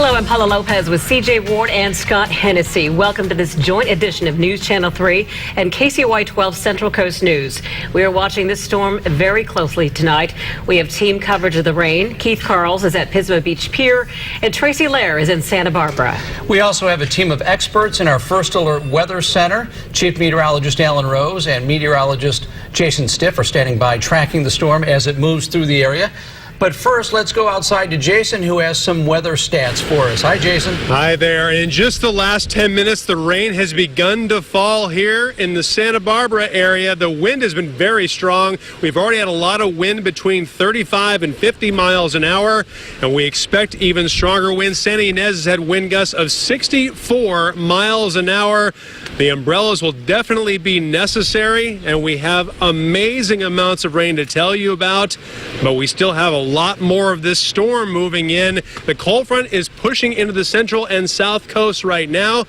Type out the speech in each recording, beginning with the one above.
Hello, I'm Paula Lopez with CJ Ward and Scott Hennessy. Welcome to this joint edition of News Channel 3 and KCOY 12 Central Coast News. We are watching this storm very closely tonight. We have team coverage of the rain. Keith Carls is at Pismo Beach Pier, and Tracy Lair is in Santa Barbara. We also have a team of experts in our First Alert Weather Center. Chief Meteorologist Alan Rose and meteorologist Jason Stiff are standing by tracking the storm as it moves through the area. But first, let's go outside to Jason, who has some weather stats for us. Hi, Jason. Hi there. In just the last 10 minutes, the rain has begun to fall here in the Santa Barbara area. The wind has been very strong. We've already had a lot of wind between 35 and 50 miles an hour, and we expect even stronger winds. Santa Ynez has had wind gusts of 64 miles an hour. The umbrellas will definitely be necessary, and we have amazing amounts of rain to tell you about, but we still have a lot more of this storm moving in. The cold front is pushing into the central and south coast right now,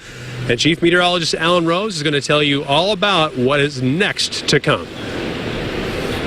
and Chief Meteorologist Alan Rose is going to tell you all about what is next to come.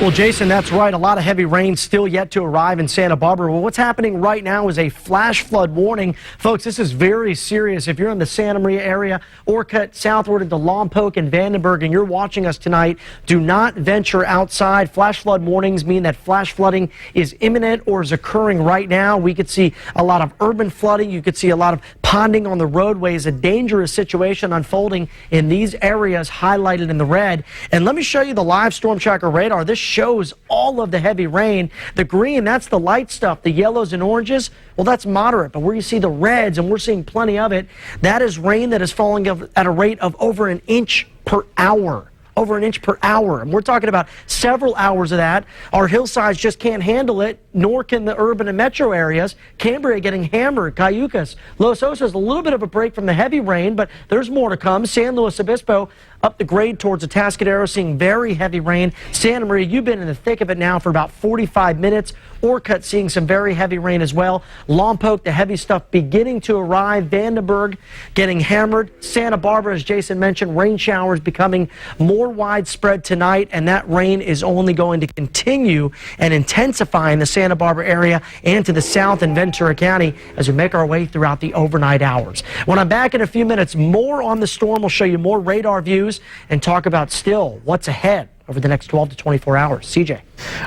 Well, Jason, that's right. A lot of heavy rain still yet to arrive in Santa Barbara. Well, what's happening right now is a flash flood warning. Folks, this is very serious. If you're in the Santa Maria area or cut southward into Lompoc and Vandenberg and you're watching us tonight, do not venture outside. Flash flood warnings mean that flash flooding is imminent or is occurring right now. We could see a lot of urban flooding. You could see a lot of ponding on the roadways, a dangerous situation unfolding in these areas highlighted in the red. And let me show you the live storm tracker radar. This shows all of the heavy rain. The green, that's the light stuff. The yellows and oranges, well, that's moderate. But where you see the reds, and we're seeing plenty of it, that is rain that is falling at a rate of over an inch per hour. Over an inch per hour. And we're talking about several hours of that. Our hillsides just can't handle it, nor can the urban and metro areas. Cambria getting hammered. Cayucas. Los Osos, a little bit of a break from the heavy rain, but there's more to come. San Luis Obispo up the grade towards Atascadero, seeing very heavy rain. Santa Maria, you've been in the thick of it now for about 45 minutes. Orcutt seeing some very heavy rain as well. Lompoc, the heavy stuff beginning to arrive. Vandenberg getting hammered. Santa Barbara, as Jason mentioned, rain showers becoming more widespread tonight, and that rain is only going to continue and intensify in the Santa Barbara area and to the south in Ventura County as we make our way throughout the overnight hours. When I'm back in a few minutes, more on the storm. We'll show you more radar views and talk about still what's ahead over the next 12 to 24 hours. CJ.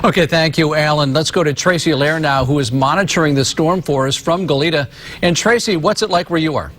Okay, thank you, Alan. Let's go to Tracy Lair now, who is monitoring the storm for us from Goleta. And Tracy, what's it like where you are?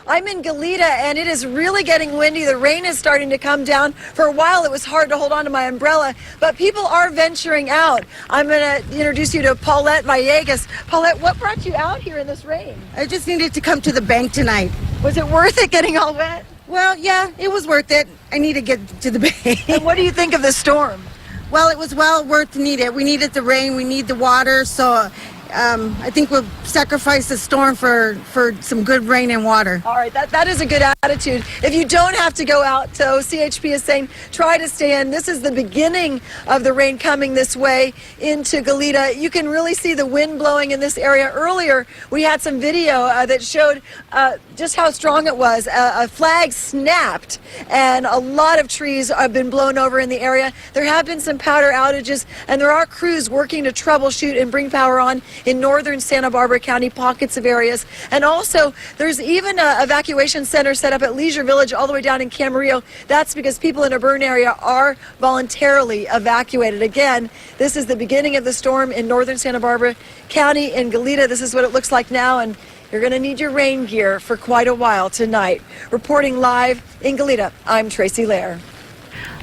I'm in Goleta, and it is really getting windy. The rain is starting to come down. For a while, it was hard to hold on to my umbrella, but people are venturing out. I'm going to introduce you to Paulette Villegas. Paulette, what brought you out here in this rain? I just needed to come to the bank tonight. Was it worth it getting all wet? Well, yeah, it was worth it. I need to get to the bank. And what do you think of the storm? Well, it was well worth needed. We needed the rain. We need the water. So I think we'll sacrifice the storm for some good rain and water. All right, that is a good attitude. If you don't have to go out, so CHP is saying try to stay in. This is the beginning of the rain coming this way into Goleta. You can really see the wind blowing in this area. Earlier, we had some video that showed just how strong it was. A flag snapped, and a lot of trees have been blown over in the area. There have been some power outages, and there are crews working to troubleshoot and bring power on in northern Santa Barbara County, pockets of areas. And also, there's even an evacuation center set up at Leisure Village all the way down in Camarillo. That's because people in a burn area are voluntarily evacuated. Again, this is the beginning of the storm in northern Santa Barbara County in Goleta. This is what it looks like now, and you're going to need your rain gear for quite a while tonight. Reporting live in Goleta, I'm Tracy Lair.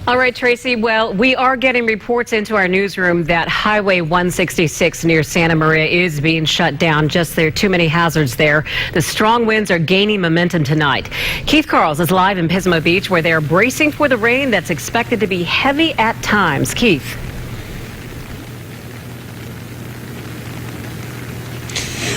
All right, Tracy. Well, we are getting reports into our newsroom that Highway 166 near Santa Maria is being shut down. Just there are too many hazards there. The strong winds are gaining momentum tonight. Keith Carls is live in Pismo Beach, where they're bracing for the rain that's expected to be heavy at times. Keith.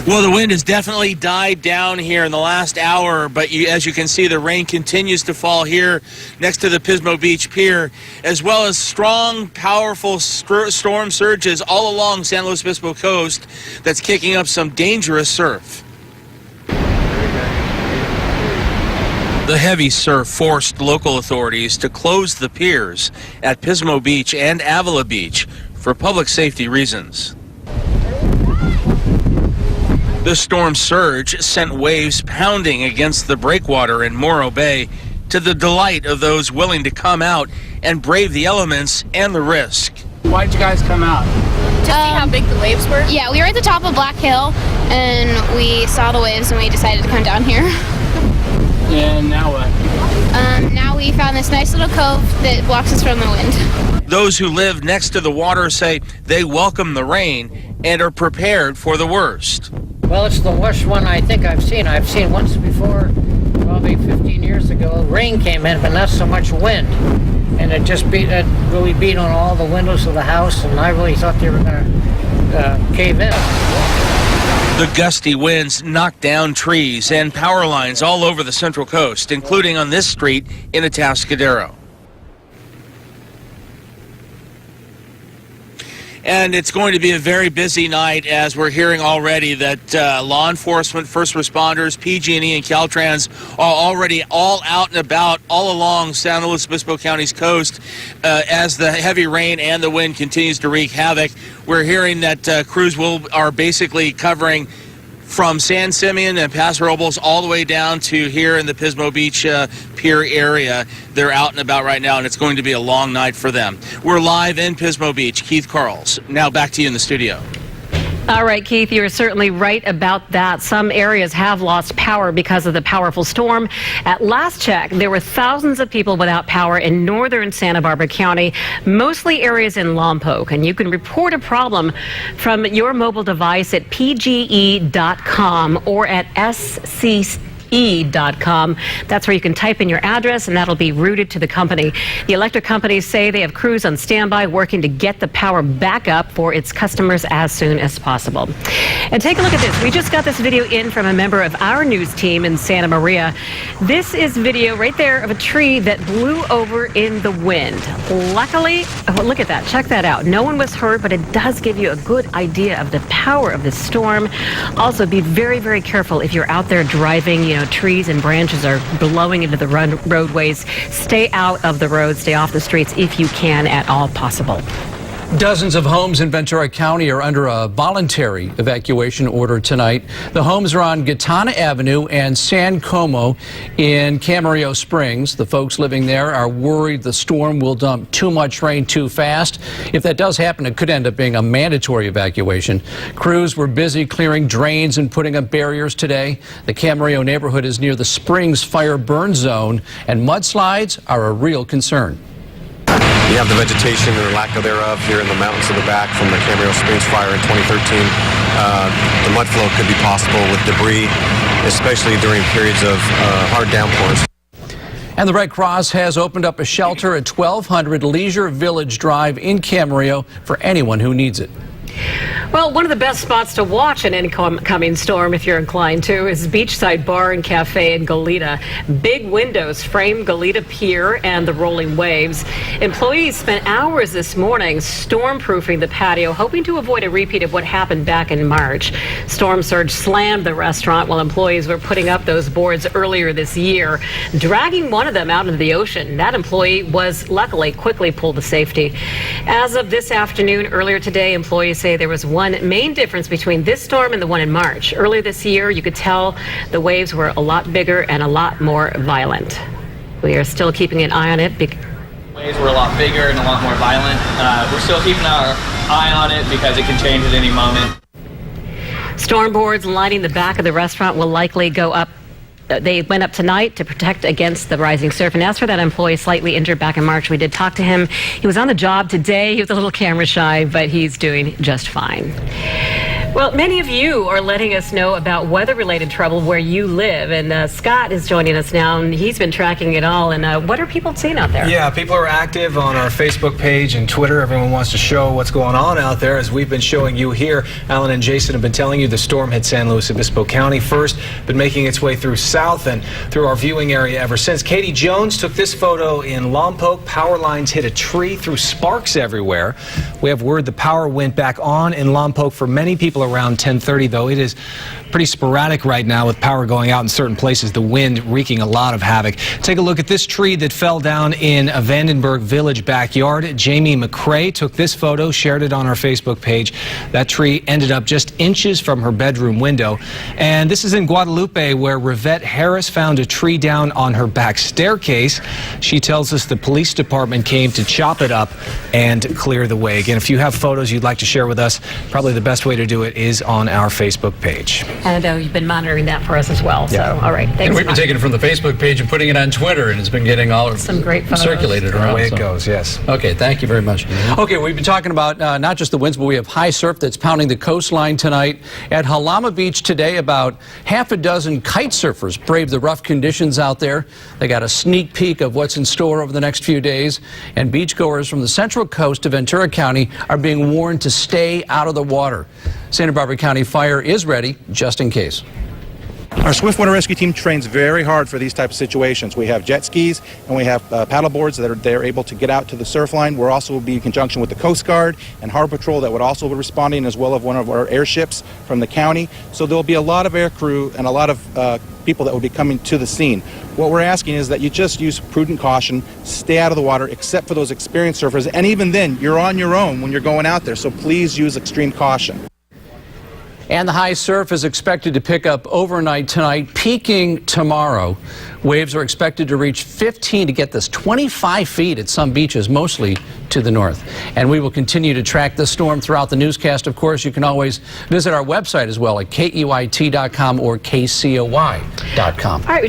Well, the wind has definitely died down here in the last hour, but as you can see, the rain continues to fall here next to the Pismo Beach Pier, as well as strong, powerful storm surges all along San Luis Obispo coast that's kicking up some dangerous surf. The heavy surf forced local authorities to close the piers at Pismo Beach and Avila Beach for public safety reasons. The storm surge sent waves pounding against the breakwater in Morro Bay, to the delight of those willing to come out and brave the elements and the risk. Why'd you guys come out? To see how big the waves were? Yeah, we were at the top of Black Hill and we saw the waves and we decided to come down here. And now what? Now we found this nice little cove that blocks us from the wind. Those who live next to the water say they welcome the rain and are prepared for the worst. Well, it's the worst one I think I've seen. I've seen once before, probably 15 years ago, rain came in, but not so much wind. And it just really beat on all the windows of the house, and I really thought they were going to cave in. The gusty winds knocked down trees and power lines all over the Central Coast, including on this street in Atascadero. And it's going to be a very busy night, as we're hearing already that law enforcement, first responders, PG&E, and Caltrans are already all out and about all along San Luis Obispo County's coast as the heavy rain and the wind continues to wreak havoc. We're hearing that crews are basically covering from San Simeon and Paso Robles all the way down to here in the Pismo Beach pier area. They're out and about right now, and it's going to be a long night for them. We're live in Pismo Beach. Keith Carls, now back to you in the studio. All right, Keith, you're certainly right about that. Some areas have lost power because of the powerful storm. At last check, there were thousands of people without power in northern Santa Barbara County, mostly areas in Lompoc. And you can report a problem from your mobile device at pge.com or at scc.com. That's where you can type in your address, and that'll be routed to the company. The electric companies say they have crews on standby working to get the power back up for its customers as soon as possible. And take a look at this. We just got this video in from a member of our news team in Santa Maria. This is video right there of a tree that blew over in the wind. Luckily, oh, look at that. Check that out. No one was hurt, but it does give you a good idea of the power of the storm. Also, be very, very careful if you're out there driving. Trees and branches are blowing into the roadways. Stay out of the roads, stay off the streets if you can at all possible. Dozens of homes in Ventura County are under a voluntary evacuation order tonight. The homes are on Gitana Avenue and San Como in Camarillo Springs. The folks living there are worried the storm will dump too much rain too fast. If that does happen, it could end up being a mandatory evacuation. Crews were busy clearing drains and putting up barriers today. The Camarillo neighborhood is near the Springs fire burn zone, and mudslides are a real concern. You have the vegetation or lack of thereof here in the mountains in the back from the Camarillo Springs fire in 2013. The mud flow could be possible with debris, especially during periods of hard downpours. And the Red Cross has opened up a shelter at 1200 Leisure Village Drive in Camarillo for anyone who needs it. Well, one of the best spots to watch an incoming storm, if you're inclined to, is Beachside Bar and Cafe in Goleta. Big windows frame Goleta Pier and the rolling waves. Employees spent hours this morning storm-proofing the patio, hoping to avoid a repeat of what happened back in March. Storm surge slammed the restaurant while employees were putting up those boards earlier this year, dragging one of them out into the ocean. That employee was luckily quickly pulled to safety. As of this afternoon, earlier today, employees say there was one main difference between this storm and the one in March. Earlier this year, you could tell the waves were a lot bigger and a lot more violent. We are still keeping an eye on it. Waves were a lot bigger and a lot more violent. We're still keeping our eye on it because it can change at any moment. Storm boards lining the back of the restaurant will likely go up. They went up tonight to protect against the rising surf. And as for that employee slightly injured back in March, we did talk to him. He was on the job today. He was a little camera shy, but he's doing just fine. Well, many of you are letting us know about weather-related trouble where you live. And Scott is joining us now, and he's been tracking it all. And what are people seeing out there? Yeah, people are active on our Facebook page and Twitter. Everyone wants to show what's going on out there. As we've been showing you here, Alan and Jason have been telling you the storm hit San Luis Obispo County first, been making its way through south and through our viewing area ever since. Katie Jones took this photo in Lompoc. Power lines hit a tree, threw sparks everywhere. We have word the power went back on in Lompoc for many people around 10:30, though. It is pretty sporadic right now with power going out in certain places, the wind wreaking a lot of havoc. Take a look at this tree that fell down in a Vandenberg Village backyard. Jamie McCrae took this photo, shared it on our Facebook page. That tree ended up just inches from her bedroom window. And this is in Guadalupe, where Rivette Harris found a tree down on her back staircase. She tells us the police department came to chop it up and clear the way. Again, if you have photos you'd like to share with us, probably the best way to do it is on our Facebook page. And I know you've been monitoring that for us as well. Yeah. So, all right. Thanks. And we've been taking it from the Facebook page and putting it on Twitter, and it's been getting all some great photos circulated around. The way it goes, yes. Okay, thank you very much. Okay, we've been talking about not just the winds, but we have high surf that's pounding the coastline tonight. At Halama Beach today, about half a dozen kite surfers braved the rough conditions out there. They got a sneak peek of what's in store over the next few days. And beachgoers from the Central Coast to Ventura County are being warned to stay out of the water. Santa Barbara County Fire is ready just in case. Our Swiftwater Rescue Team trains very hard for these types of situations. We have jet skis and we have paddle boards that they're able to get out to the surf line. We're also be in conjunction with the Coast Guard and Harbor Patrol that would also be responding, as well as one of our airships from the county. So there'll be a lot of air crew and a lot of people that will be coming to the scene. What we're asking is that you just use prudent caution, stay out of the water, except for those experienced surfers. And even then, you're on your own when you're going out there. So please use extreme caution. And the high surf is expected to pick up overnight tonight, peaking tomorrow. Waves are expected to reach 15 to get this 25 feet at some beaches, mostly to the north. And we will continue to track this storm throughout the newscast. Of course, you can always visit our website as well at KEYT.com or KCOY.com. All right.